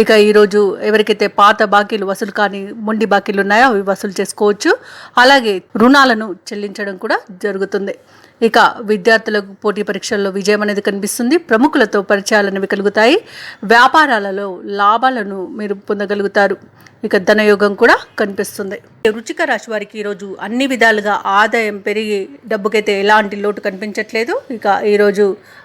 ఇక ఈరోజు ఎవరికైతే పాత బాకీలు వసూలు కానీ మొండి బాకీలు ఉన్నాయో అవి వసూలు చేసుకోవచ్చు. అలాగే రుణాలను చెల్లించడం కూడా జరుగుతుంది. ఇక విద్యార్థులకు పోటీ పరీక్షల్లో విజయం అనేది కనిపిస్తుంది. ప్రముఖులతో పరిచయాలు అనేవి కలుగుతాయి. వ్యాపారాలలో లాభాలను మీరు పొందగలుగుతారు. ఇక ధనయోగం కూడా కనిపిస్తుంది. వృశ్చిక రాశి వారికి ఈరోజు అన్ని విధాలుగా ఆదాయం పెరిగి డబ్బుకైతే ఎలాంటి లోటు కనిపించట్లేదు. ఇక ఈరోజు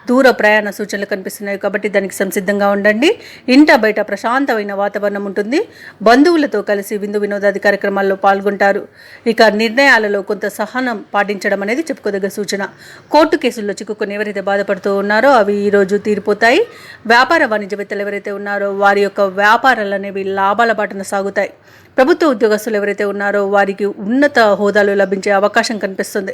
దూర ప్రయాణ సూచనలు కనిపిస్తున్నాయి కాబట్టి దానికి సంసిద్ధంగా ఉండండి. ఇంట బయట ప్రశాంతమైన వాతావరణం ఉంటుంది. బంధువులతో కలిసి విందు వినోదాది కార్యక్రమాల్లో పాల్గొంటారు. ఇక నిర్ణయాలలో కొంత సహనం పాటించడం అనేది చెప్పుకోదగ్గ సూచన. కోర్టు కేసుల్లో చిక్కుకొని ఎవరైతే బాధపడుతూ ఉన్నారో అవి ఈరోజు తీరిపోతాయి. వ్యాపార వాణిజ్యవేత్తలు ఎవరైతే ఉన్నారో వారి యొక్క వ్యాపారాలు అనేవి లాభాల బాటన సాగుతాయి. ప్రభుత్వ ఉద్యోగస్తులు ఎవరైతే ఉన్నారో వారికి ఉన్నత హోదాలు లభించే అవకాశం కనిపిస్తుంది.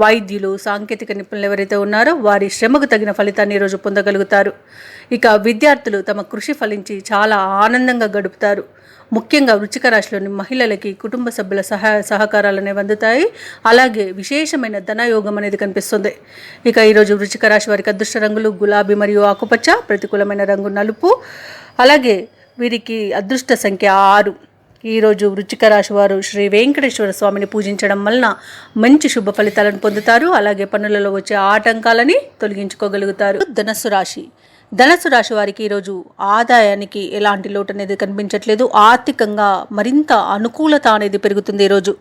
వైద్యులు, సాంకేతిక నిపుణులు ఎవరైతే ఉన్నారో వారి శ్రమకు తగిన ఫలితాన్ని ఈరోజు పొందగలుగుతారు. ఇక విద్యార్థులు తమ కృషి ఫలించి చాలా ఆనందంగా గడుపుతారు. ముఖ్యంగా వృశ్చిక రాశిలోని మహిళలకి కుటుంబ సభ్యుల సహాయ సహకారాలు అనేవి అందుతాయి. అలాగే విశేషమైన ధనయోగం అనేది కనిపిస్తుంది. ఇక ఈరోజు వృశ్చిక రాశి వారికి అదృష్ట రంగులు గులాబీ మరియు ఆకుపచ్చ, ప్రతికూలమైన రంగు నలుపు. అలాగే వీరికి అదృష్ట సంఖ్య 6. ఈరోజు వృశ్చిక రాశి వారు శ్రీ వెంకటేశ్వర స్వామిని పూజించడం వలన మంచి శుభ ఫలితాలను పొందుతారు. అలాగే పనులలో వచ్చే ఆటంకాలని తొలగించుకోగలుగుతారు. ధనస్సు రాశి వారికి ఈరోజు ఆదాయానికి ఎలాంటి లోటు అనేది కనిపించట్లేదు. ఆర్థికంగా మరింత అనుకూలత అనేది పెరుగుతుంది. ఈరోజు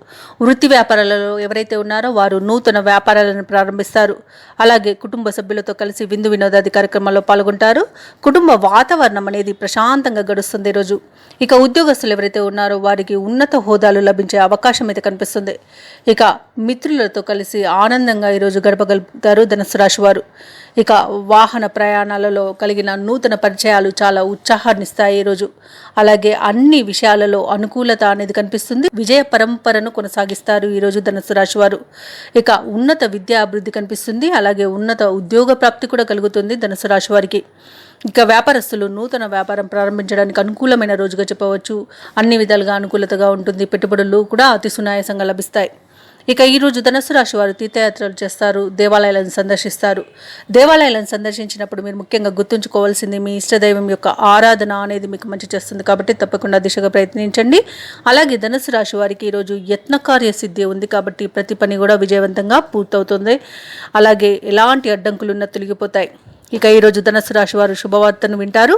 వృత్తి వ్యాపారాలలో ఎవరైతే ఉన్నారో వారు నూతన వ్యాపారాలను ప్రారంభిస్తారు. అలాగే కుటుంబ సభ్యులతో కలిసి విందు వినోదాది కార్యక్రమాల్లో పాల్గొంటారు. కుటుంబ వాతావరణం అనేది ప్రశాంతంగా గడుస్తుంది ఈరోజు. ఇక ఉద్యోగస్తులు ఎవరైతే ఉన్నారో వారికి ఉన్నత హోదాలు లభించే అవకాశం అయితే కనిపిస్తుంది. ఇక మిత్రులతో కలిసి ఆనందంగా ఈరోజు గడపగలుగుతారు ధనుసు రాశి వారు. ఇక వాహన ప్రయాణాలలో కలిగిన నూతన పరిచయాలు చాలా ఉత్సాహాన్ని ఇస్తాయి ఈరోజు. అలాగే అన్ని విషయాలలో అనుకూలత అనేది కనిపిస్తుంది. విజయ పరంపరను కొనసాగిస్తారు ఈరోజు ధనుసు రాశి వారు. ఇక ఉన్నత విద్యా అభివృద్ధి కనిపిస్తుంది. అలాగే ఉన్నత ఉద్యోగ ప్రాప్తి కూడా కలుగుతుంది ధనుసు రాశి వారికి. ఇక వ్యాపారస్తులు నూతన వ్యాపారం ప్రారంభించడానికి అనుకూలమైన రోజుగా చెప్పవచ్చు. అన్ని విధాలుగా అనుకూలతగా ఉంటుంది. పెట్టుబడులు కూడా అతి సునాయాసంగా లభిస్తాయి. ఇక ఈరోజు ధనుసు రాశి వారు తీర్థయాత్రలు చేస్తారు, దేవాలయాలను సందర్శిస్తారు. దేవాలయాలను సందర్శించినప్పుడు మీరు ముఖ్యంగా గుర్తుంచుకోవాల్సింది మీ ఇష్టదైవం యొక్క ఆరాధన అనేది మీకు మంచి చేస్తుంది. కాబట్టి తప్పకుండా దిశగా ప్రయత్నించండి. అలాగే ధనుసు రాశి వారికి ఈరోజు యత్నకార్య సిద్ధి ఉంది. కాబట్టి ప్రతి పని కూడా విజయవంతంగా పూర్తవుతుంది. అలాగే ఎలాంటి అడ్డంకులున్నా తొలగిపోతాయి. ఇక ఈరోజు ధనుసు రాశి వారు శుభవార్తను వింటారు.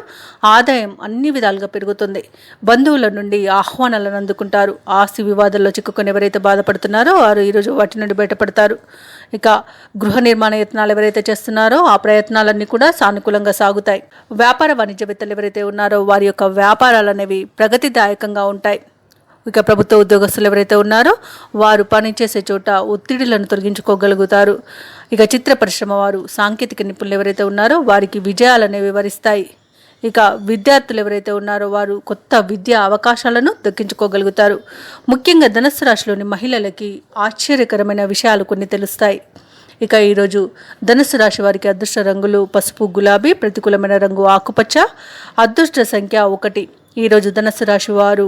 ఆదాయం అన్ని విధాలుగా పెరుగుతుంది. బంధువుల నుండి ఆహ్వానాలను అందుకుంటారు. ఆస్తి వివాదాల్లో చిక్కుకొని ఎవరైతే బాధపడుతున్నారో వారు ఈరోజు వాటి నుండి బయటపడతారు. ఇక గృహ నిర్మాణ యత్నాలు ఎవరైతే చేస్తున్నారో ఆ ప్రయత్నాలన్నీ కూడా సానుకూలంగా సాగుతాయి. వ్యాపార వాణిజ్యవేత్తలు ఎవరైతే ఉన్నారో వారి యొక్క వ్యాపారాలు అనేవి ప్రగతిదాయకంగా ఉంటాయి. ఇక ప్రభుత్వ ఉద్యోగస్తులు ఎవరైతే ఉన్నారో వారు పనిచేసే చోట ఒత్తిడిలను తొలగించుకోగలుగుతారు. ఇక చిత్ర పరిశ్రమ వారు, సాంకేతిక నిపుణులు ఎవరైతే ఉన్నారో వారికి విజయాలనేవి వివరిస్తాయి. ఇక విద్యార్థులు ఎవరైతే ఉన్నారో వారు కొత్త విద్యా అవకాశాలను దక్కించుకోగలుగుతారు. ముఖ్యంగా ధనుస్సు రాశిలోని మహిళలకి ఆశ్చర్యకరమైన విషయాలు కొన్ని తెలుస్తాయి. ఇక ఈరోజు ధనుస్సు రాశి వారికి అదృష్ట రంగులు పసుపు, గులాబీ, ప్రతికూలమైన రంగు ఆకుపచ్చ, అదృష్ట సంఖ్య 1. ఈరోజు ధనుస్సు రాశి వారు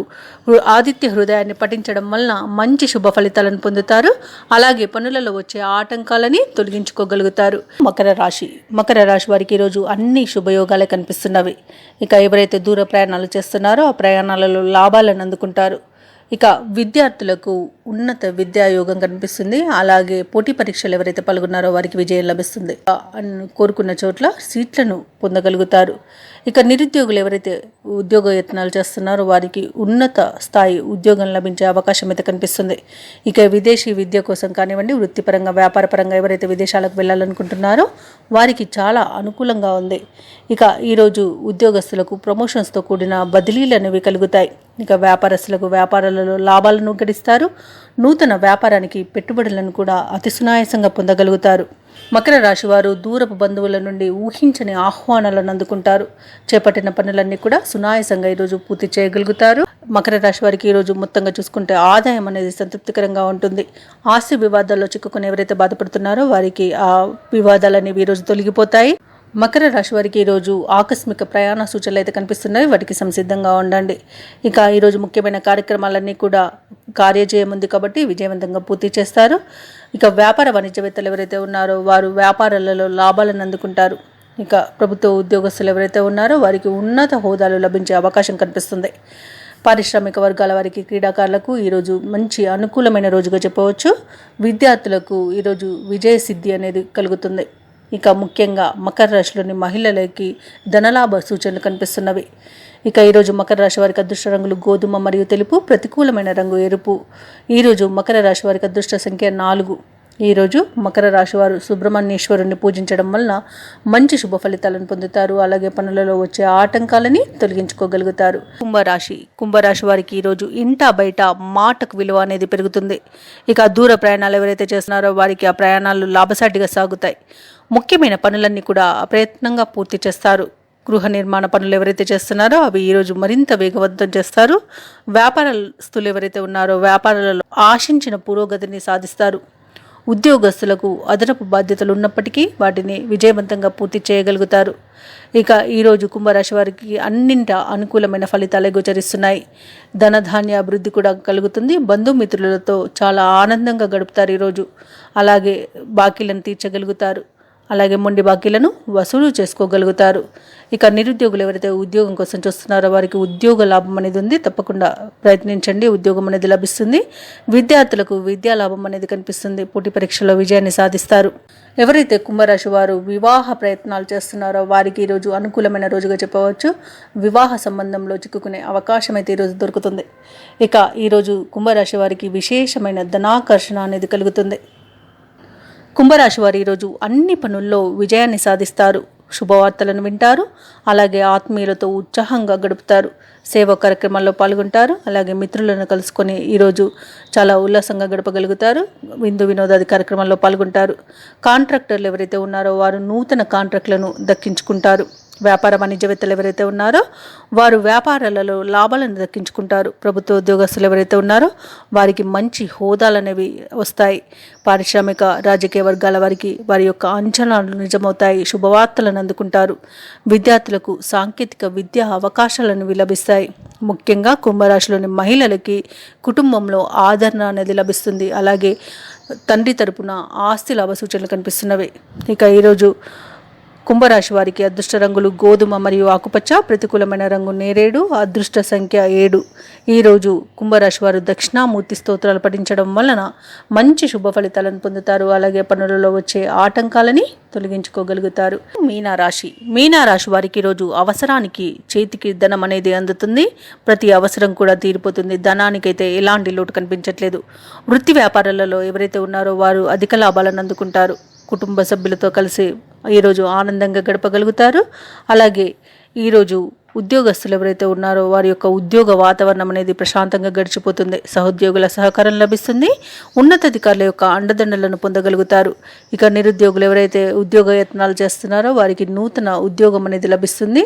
ఆదిత్య హృదయాన్ని పఠించడం వలన మంచి శుభ ఫలితాలను పొందుతారు. అలాగే పనులలో వచ్చే ఆటంకాలని తొలగించుకోగలుగుతారు. మకర రాశి వారికి ఈరోజు అన్ని శుభయోగాలే కనిపిస్తున్నవి. ఇక ఎవరైతే దూర ప్రయాణాలు చేస్తున్నారో ఆ ప్రయాణాలలో లాభాలను అందుకుంటారు. ఇక విద్యార్థులకు ఉన్నత విద్యాయోగం కనిపిస్తుంది. అలాగే పోటీ పరీక్షలు ఎవరైతే పాల్గొన్నారో వారికి విజయం లభిస్తుంది. కోరుకున్న చోట్ల సీట్లను పొందగలుగుతారు. ఇక నిరుద్యోగులు ఎవరైతే ఉద్యోగ యత్నాలు చేస్తున్నారో వారికి ఉన్నత స్థాయి ఉద్యోగం లభించే అవకాశం అయితే కనిపిస్తుంది. ఇక విదేశీ విద్య కోసం కానివ్వండి, వృత్తిపరంగా వ్యాపారపరంగా ఎవరైతే విదేశాలకు వెళ్ళాలనుకుంటున్నారో వారికి చాలా అనుకూలంగా ఉంది. ఇక ఈరోజు ఉద్యోగస్తులకు ప్రమోషన్స్తో కూడిన బదిలీలు అనేవి కలుగుతాయి. ఇక వ్యాపారస్తులకు వ్యాపారాలలో లాభాలను గడిస్తారు. నూతన వ్యాపారానికి పెట్టుబడులను కూడా అతి సునాయాసంగా పొందగలుగుతారు. మకర రాశి వారు దూరపు బంధువుల నుండి ఊహించని ఆహ్వానాలను అందుకుంటారు. చేపట్టిన పనులన్నీ కూడా సునాయాసంగా ఈరోజు పూర్తి చేయగలుగుతారు. మకర రాశి వారికి ఈరోజు మొత్తంగా చూసుకుంటే ఆదాయం అనేది సంతృప్తికరంగా ఉంటుంది. ఆస్తి వివాదాల్లో చిక్కుకొని ఎవరైతే బాధపడుతున్నారో వారికి ఆ వివాదాలు అనేవి ఈరోజు తొలగిపోతాయి. మకర రాశి వారికి ఈరోజు ఆకస్మిక ప్రయాణ సూచనలు అయితే కనిపిస్తున్నాయి. వాటికి సంసిద్ధంగా ఉండండి. ఇక ఈరోజు ముఖ్యమైన కార్యక్రమాలన్నీ కూడా కార్యజయం ఉంది కాబట్టి విజయవంతంగా పూర్తి చేస్తారు. ఇక వ్యాపార వాణిజ్యవేత్తలు ఎవరైతే ఉన్నారో వారు వ్యాపారాలలో లాభాలను అందుకుంటారు. ఇక ప్రభుత్వ ఉద్యోగస్తులు ఎవరైతే ఉన్నారో వారికి ఉన్నత హోదాలు లభించే అవకాశం కనిపిస్తుంది. పారిశ్రామిక వర్గాల వారికి, క్రీడాకారులకు ఈరోజు మంచి అనుకూలమైన రోజుగా చెప్పవచ్చు. విద్యార్థులకు ఈరోజు విజయ సిద్ధి అనేది కలుగుతుంది. ఇక ముఖ్యంగా మకర రాశిలోని మహిళలకి ధనలాభ సూచనలు కనిపిస్తున్నవి. ఇక ఈరోజు మకర రాశి వారికి అదృష్ట రంగులు గోధుమ మరియు తెలుపు, ప్రతికూలమైన రంగు ఎరుపు. ఈరోజు మకర రాశి వారికి అదృష్ట సంఖ్య 4. ఈరోజు మకర రాశి వారు సుబ్రహ్మణ్యేశ్వరుని పూజించడం వలన మంచి శుభ ఫలితాలను పొందుతారు. అలాగే పనులలో వచ్చే ఆటంకాలని తొలగించుకోగలుగుతారు. కుంభరాశి వారికి ఈరోజు ఇంట బయట మాటకు విలువ అనేది పెరుగుతుంది. ఇక దూర ప్రయాణాలు ఎవరైతే చేస్తున్నారో వారికి ఆ ప్రయాణాలు లాభసాటిగా సాగుతాయి. ముఖ్యమైన పనులన్నీ కూడా ప్రయత్నంగా పూర్తి చేస్తారు. గృహ నిర్మాణ పనులు ఎవరైతే చేస్తున్నారో అవి ఈరోజు మరింత వేగవంతం చేస్తారు. వ్యాపారస్తులు ఎవరైతే ఉన్నారో వ్యాపారాలలో ఆశించిన పురోగతిని సాధిస్తారు. ఉద్యోగస్తులకు అదనపు బాధ్యతలు ఉన్నప్పటికీ వాటిని విజయవంతంగా పూర్తి చేయగలుగుతారు. ఇక ఈరోజు కుంభరాశి వారికి అన్నింట అనుకూలమైన ఫలితాలే గోచరిస్తున్నాయి. ధనధాన్య అభివృద్ధి కూడా కలుగుతుంది. బంధుమిత్రులతో చాలా ఆనందంగా గడుపుతారు ఈరోజు. అలాగే బాకీలను తీర్చగలుగుతారు. అలాగే మొండి బాకీలను వసూలు చేసుకోగలుగుతారు. ఇక నిరుద్యోగులు ఎవరైతే ఉద్యోగం కోసం చూస్తున్నారో వారికి ఉద్యోగ లాభం అనేది ఉంది. తప్పకుండా ప్రయత్నించండి, ఉద్యోగం అనేది లభిస్తుంది. విద్యార్థులకు విద్యా లాభం అనేది కనిపిస్తుంది. పోటీ పరీక్షలో విజయాన్ని సాధిస్తారు. ఎవరైతే కుంభరాశి వారు వివాహ ప్రయత్నాలు చేస్తున్నారో వారికి ఈరోజు అనుకూలమైన రోజుగా చెప్పవచ్చు. వివాహ సంబంధంలో చిక్కుకునే అవకాశం అయితే ఈరోజు దొరుకుతుంది. ఇక ఈరోజు కుంభరాశి వారికి విశేషమైన ధనాకర్షణ అనేది కలుగుతుంది. కుంభరాశి వారు ఈరోజు అన్ని పనుల్లో విజయాన్ని సాధిస్తారు. శుభవార్తలను వింటారు. అలాగే ఆత్మీయులతో ఉత్సాహంగా గడుపుతారు. సేవా కార్యక్రమాల్లో పాల్గొంటారు. అలాగే మిత్రులను కలుసుకొని ఈరోజు చాలా ఉల్లాసంగా గడపగలుగుతారు. విందు వినోదాది కార్యక్రమాల్లో పాల్గొంటారు. కాంట్రాక్టర్లు ఎవరైతే ఉన్నారో వారు నూతన కాంట్రాక్టులను దక్కించుకుంటారు. వ్యాపార వాణిజ్యవేత్తలు ఎవరైతే ఉన్నారో వారు వ్యాపారాలలో లాభాలను దక్కించుకుంటారు. ప్రభుత్వ ఉద్యోగస్తులు ఎవరైతే ఉన్నారో వారికి మంచి హోదాలు అనేవి వస్తాయి. పారిశ్రామిక రాజకీయ వర్గాల వారికి వారి యొక్క అంచనాలు నిజమవుతాయి. శుభవార్తలను అందుకుంటారు. విద్యార్థులకు సాంకేతిక విద్యా అవకాశాలను లభిస్తాయి. ముఖ్యంగా కుంభరాశిలోని మహిళలకి కుటుంబంలో ఆదరణ అనేది లభిస్తుంది. అలాగే తండ్రి తరపున ఆస్తి లాభ సూచనలు కనిపిస్తున్నవి. ఇక ఈరోజు కుంభరాశి వారికి అదృష్ట రంగులు గోధుమ మరియు ఆకుపచ్చ, ప్రతికూలమైన రంగు నేరేడు, అదృష్ట సంఖ్య 7. ఈరోజు కుంభరాశి వారు దక్షిణామూర్తి స్తోత్రాలు పఠించడం వలన మంచి శుభ ఫలితాలను పొందుతారు. అలాగే పనులలో వచ్చే ఆటంకాలని తొలగించుకోగలుగుతారు. మీనారాశి వారికి ఈరోజు అవసరానికి చేతికి ధనం అనేది అందుతుంది. ప్రతి అవసరం కూడా తీరిపోతుంది. ధనానికైతే ఎలాంటి లోటు కనిపించట్లేదు. వృత్తి వ్యాపారాలలో ఎవరైతే ఉన్నారో వారు అధిక లాభాలను అందుకుంటారు. కుటుంబ సభ్యులతో కలిసి ఈరోజు ఆనందంగా గడపగలుగుతారు. అలాగే ఈరోజు ఉద్యోగస్తులు ఎవరైతే ఉన్నారో వారి యొక్క ఉద్యోగ వాతావరణం అనేది ప్రశాంతంగా గడిచిపోతుంది. సహోద్యోగుల సహకారం లభిస్తుంది. ఉన్నతాధికారుల యొక్క అండదండలను పొందగలుగుతారు. ఇక నిరుద్యోగులు ఎవరైతే ఉద్యోగ యత్నాలు చేస్తున్నారో వారికి నూతన ఉద్యోగం అనేది లభిస్తుంది.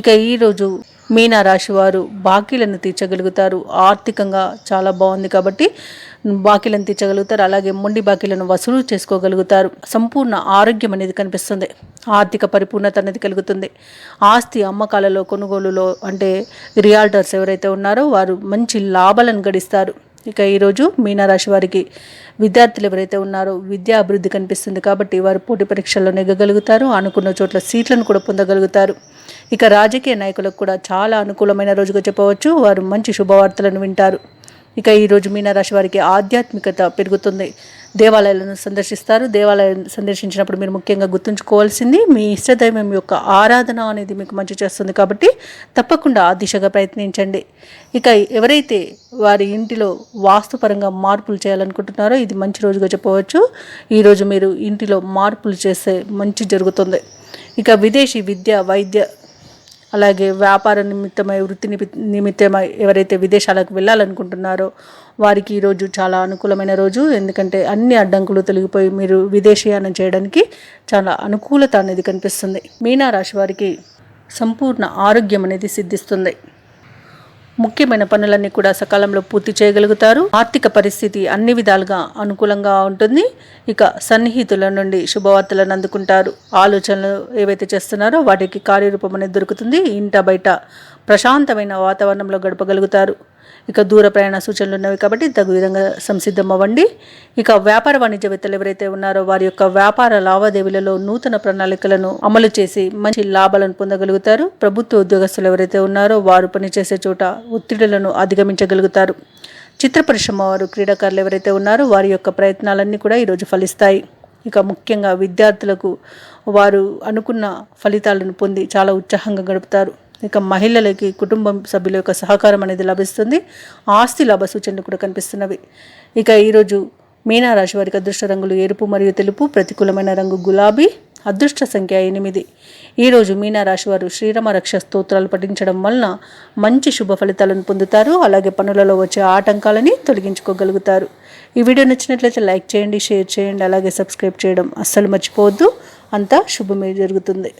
ఇక ఈరోజు మీనరాశి వారు బాకీలను తీర్చగలుగుతారు. ఆర్థికంగా చాలా బాగుంది కాబట్టి బాకీలను తీర్చగలుగుతారు. అలాగే మొండి బాకీలను వసూలు చేసుకోగలుగుతారు. సంపూర్ణ ఆరోగ్యం అనేది కనిపిస్తుంది. ఆర్థిక పరిపూర్ణత అనేది కలుగుతుంది. ఆస్తి అమ్మకాలలో కొనుగోలులో అంటే రియాల్టర్స్ ఎవరైతే ఉన్నారో వారు మంచి లాభాలను గడిస్తారు. ఇక ఈరోజు మీనరాశి వారికి విద్యార్థులు ఎవరైతే ఉన్నారో విద్యా అభివృద్ధి కనిపిస్తుంది కాబట్టి వారు పోటీ పరీక్షల్లో నెగ్గగలుగుతారు. అనుకున్న చోట్ల సీట్లను కూడా పొందగలుగుతారు. ఇక రాజకీయ నాయకులకు కూడా చాలా అనుకూలమైన రోజుగా చెప్పవచ్చు. వారు మంచి శుభవార్తలను వింటారు. ఇక ఈరోజు మీనరాశి వారికి ఆధ్యాత్మికత పెరుగుతుంది. దేవాలయాలను సందర్శిస్తారు. దేవాలయం సందర్శించినప్పుడు మీరు ముఖ్యంగా గుర్తుంచుకోవాల్సింది మీ ఇష్టదైవం యొక్క ఆరాధన అనేది మీకు మంచి చేస్తుంది కాబట్టి తప్పకుండా ఆ దిశగా ప్రయత్నించండి. ఇక ఎవరైతే వారి ఇంటిలో వాస్తుపరంగా మార్పులు చేయాలనుకుంటున్నారో ఇది మంచి రోజుగా చెప్పవచ్చు. ఈరోజు మీరు ఇంటిలో మార్పులు చేస్తే మంచి జరుగుతుంది. ఇక విదేశీ విద్య, వైద్య అలాగే వ్యాపార నిమిత్తమై వృత్తి నిమిత్తమై ఎవరైతే విదేశాలకు వెళ్ళాలనుకుంటున్నారో వారికి ఈరోజు చాలా అనుకూలమైన రోజు. ఎందుకంటే అన్ని అడ్డంకులు తొలగిపోయి మీరు విదేశీయానం చేయడానికి చాలా అనుకూలత అనేది కనిపిస్తుంది. మీనరాశి వారికి సంపూర్ణ ఆరోగ్యం అనేది సిద్ధిస్తుంది. ముఖ్యమైన పనులన్నీ కూడా సకాలంలో పూర్తి చేయగలుగుతారు. ఆర్థిక పరిస్థితి అన్ని విధాలుగా అనుకూలంగా ఉంటుంది. ఇక సన్నిహితుల నుండి శుభవార్తలను అందుకుంటారు. ఆలోచనలు ఏవైతే చేస్తున్నారో వాటికి కార్యరూపం అనేది దొరుకుతుంది. ఇంట బయట ప్రశాంతమైన వాతావరణంలో గడపగలుగుతారు. ఇక దూర ప్రయాణ సూచనలు ఉన్నవి కాబట్టి తగు విధంగా సంసిద్ధం అవ్వండి. ఇక వ్యాపార వాణిజ్యవేత్తలు ఎవరైతే ఉన్నారో వారి యొక్క వ్యాపార లావాదేవీలలో నూతన ప్రణాళికలను అమలు చేసి మంచి లాభాలను పొందగలుగుతారు. ప్రభుత్వ ఉద్యోగస్తులు ఎవరైతే ఉన్నారో వారు పనిచేసే చోట ఒత్తిడులను అధిగమించగలుగుతారు. చిత్ర పరిశ్రమ వారు, క్రీడాకారులు ఎవరైతే ఉన్నారో వారి యొక్క ప్రయత్నాలన్నీ కూడా ఈరోజు ఫలిస్తాయి. ఇక ముఖ్యంగా విద్యార్థులకు వారు అనుకున్న ఫలితాలను పొంది చాలా ఉత్సాహంగా గడుపుతారు. ఇక మహిళలకి కుటుంబం సభ్యుల యొక్క సహకారం అనేది లభిస్తుంది. ఆస్తి లాభ సూచనలు కూడా కనిపిస్తున్నవి. ఇక ఈరోజు మీనరాశి వారికి అదృష్ట రంగులు ఎరుపు మరియు తెలుపు, ప్రతికూలమైన రంగు గులాబీ, అదృష్ట సంఖ్య 8. ఈరోజు మీనరాశి వారు శ్రీరామ రక్ష స్తోత్రాలు పఠించడం వలన మంచి శుభ ఫలితాలను పొందుతారు. అలాగే పనులలో వచ్చే ఆటంకాలని తొలగించుకోగలుగుతారు. ఈ వీడియో నచ్చినట్లయితే లైక్ చేయండి, షేర్ చేయండి, అలాగే సబ్స్క్రైబ్ చేయడం అస్సలు మర్చిపోవద్దు. అంతా శుభమే జరుగుతుంది.